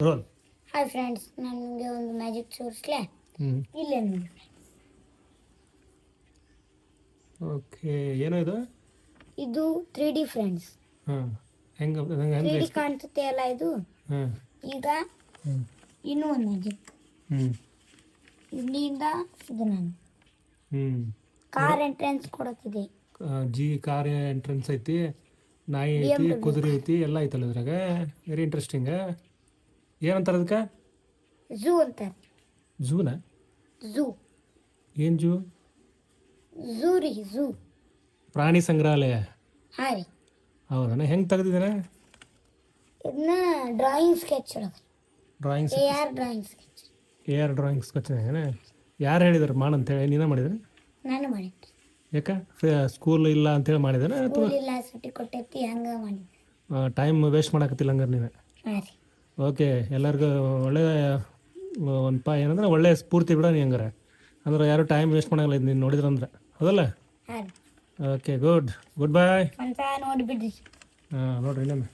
Roll. Hi friends, ನಾನು ನಿಮಗೆ ಒಂದು ಮ್ಯಾಜಿಕ್ ತೋರಿಸ್ಲೇ. ಇಲ್ಲೇ ನೋಡಿ. ಓಕೆ, ಏನೋ ಇದು? ಇದು 3D ಫ್ರೆಂಡ್ಸ್. ಹಾಂ, ಹೆಂಗೆ 3D ಕಾಣಿಸುತ್ತೆ ಅಲ್ಲ ಇದು. ಹಾಂ, ಈಗ ಇನ್ನೂ ಒಂದು ಮ್ಯಾಜಿಕ್. ಇಲ್ಲಿಂದ ಇದು ನಾನು ಕಾರ್ ಎಂಟ್ರೆನ್ಸ್ ಕೊಡುತ್ತಿದೆ. ಕಾರ್ ಎಂಟ್ರೆನ್ಸ್ ಐತಿ, ನಾಯಿ ಐತಿ, ಕುದುರೆ ಐತಿ, ಎಲ್ಲ ಐತಲ್ಲ ಇದ್ರಾಗ. Very interesting. ಏನಂತಾರೆ ಅದಕ್ಕೆ? ಝೂ ಅಂತಾರೆ. ಝೂನಾ? ಝೂ. ಏನು ಝೂ? ಝೂ ರೀ, ಝೂ. ಪ್ರಾಣಿ ಸಂಗ್ರಹಾಲಯ. ಹಾಂ ರೀ. ಹೌದಾ? ಹೆಂಗೆ ತೆಗೆದಿದ್ದಾನೆ? ಇದನ್ನ ಡ್ರಾಯಿಂಗ್ ಸ್ಕೆಚ್ ಒಳಗೆ. Drawing AR drawing sketch. AR drawing sketch. ಯಾರು ಹೇಳಿದಾರೆ ಮಾಡಂತೇಳಿ? ನೀನೇ ಮಾಡಿದ್ರೆ? ನಾನು ಮಾಡಿದ್ದೆ. ಯಾಕೆ ಸ್ಕೂಲ್ ಇಲ್ಲ ಅಂತೇಳಿ ಮಾಡಿದಾನೆ ಅಥವಾ ಸ್ಕೂಲ್ ಇಲ್ಲ, ಸುಟ್ಟಿ ಕೊಟ್ಟೈತಿ, ಹಂಗೆ ಮಾಡಿದ್ದೆ. ಟೈಮ್ ವೇಸ್ಟ್ ಮಾಡಕತ್ತಿಲ್ಲ ಹಂಗಾರೆ ನೀನು? ಹಾಂ ರೀ. ಓಕೆ, ಎಲ್ಲರಿಗೂ ಒಳ್ಳೆ ಏನಂದ್ರೆ ಒಳ್ಳೆ ಸ್ಫೂರ್ತಿ ಬಿಡ ನೀ ಹಂಗಾರೆ. ಅಂದ್ರೆ ಯಾರು ಟೈಮ್ ವೇಸ್ಟ್ ಮಾಡಂಗಿಲ್ಲ ಇದು ನೀನು ನೋಡಿದ್ರಂದ್ರೆ, ಹೌದಲ್ಲ? ಹಾಂ. ಓಕೆ, ಗುಡ್ ಬಾಯ್ ಅಂತ ನೋಡಿಬಿಡ್ರಿ. ಹಾಂ, ನೋಡ್ರಿ ಇನ್ನೊಮ್ಮೆ.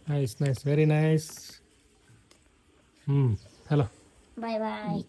Nice, very nice. ಹಲೋ. ಬಾಯ್ ಬಾಯ್.